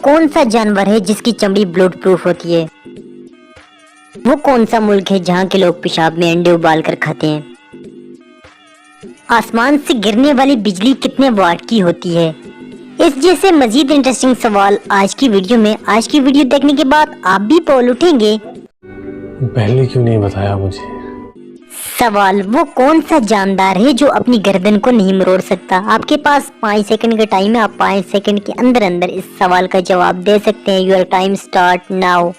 कौन सा जानवर है जिसकी चमड़ी ब्लड प्रूफ होती है? वो कौन सा मुल्क है जहाँ के लोग पेशाब में अंडे उबाल कर खाते हैं? आसमान से गिरने वाली बिजली कितने वाट की होती है? इस जैसे मजीद इंटरेस्टिंग सवाल आज की वीडियो देखने के बाद आप भी पोल उठेंगे। पहले क्यों नहीं बताया मुझे? सवाल, वो कौन सा जानदार है जो अपनी गर्दन को नहीं मरोड़ सकता? आपके पास 5 सेकंड का टाइम है। आप 5 सेकंड के अंदर इस सवाल का जवाब दे सकते हैं। Your time start now.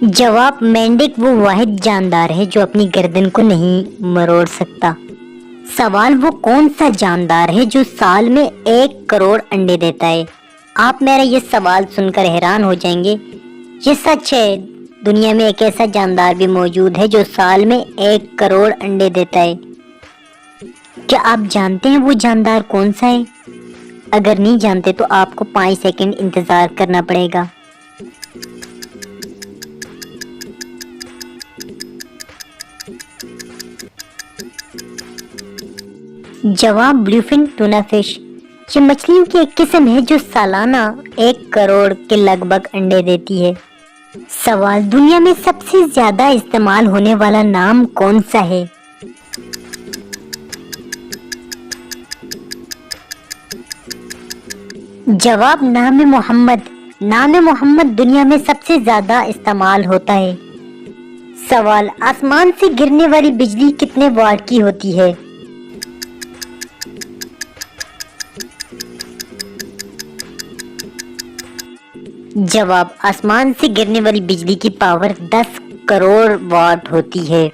जवाब, मेंढक वो वाहिद जानदार है जो अपनी गर्दन को नहीं मरोड़ सकता। सवाल, वो कौन सा जानदार है जो साल में 1 करोड़ अंडे देता है? आप मेरा ये सवाल सुनकर हैरान हो जाएंगे। ये सच है, दुनिया में एक ऐसा जानदार भी मौजूद है जो साल में 1 करोड़ अंडे देता है। क्या आप जानते हैं वो जानदार कौन सा है? अगर नहीं जानते तो आपको 5 सेकंड इंतजार करना पड़ेगा। जवाब, ब्लूफिन टूना फिश। ये मछलियों की एक किस्म है जो सालाना 1 करोड़ के लगभग अंडे देती है। सवाल, दुनिया में सबसे ज्यादा इस्तेमाल होने वाला नाम कौन सा है? जवाब, नाम मोहम्मद। नाम मोहम्मद दुनिया में सबसे ज्यादा इस्तेमाल होता है। सवाल, आसमान से गिरने वाली बिजली कितने वाट की होती है? जवाब, आसमान से गिरने वाली बिजली की पावर 10 करोड़ वाट होती है।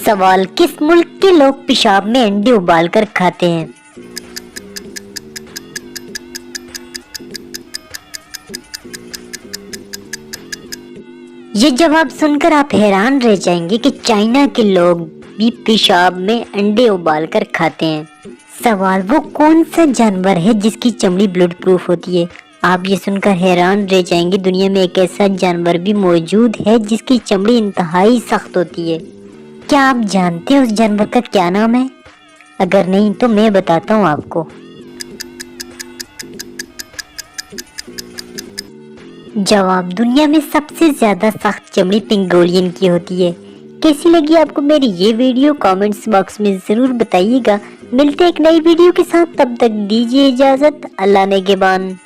सवाल, किस मुल्क के लोग पेशाब में अंडे उबाल कर खाते हैं? ये जवाब सुनकर आप हैरान रह जाएंगे कि चाइना के लोग भी पेशाब में अंडे उबाल कर खाते हैं। सवाल, वो कौन सा जानवर है जिसकी चमड़ी ब्लड प्रूफ होती है? आप ये सुनकर हैरान रह जाएंगे, दुनिया में एक ऐसा जानवर भी मौजूद है जिसकी चमड़ी इंतहाई सख्त होती है। क्या आप जानते हैं उस जानवर का क्या नाम है? अगर नहीं तो मैं बताता हूँ आपको। जवाब, दुनिया में सबसे ज्यादा सख्त चमड़ी पेंगोलियन की होती है। कैसी लगी आपको मेरी ये वीडियो? कमेंट्स बॉक्स में जरूर बताइएगा। मिलते एक नई वीडियो के साथ, तब तक दीजिए इजाजत। अल्लाह नेगेबान।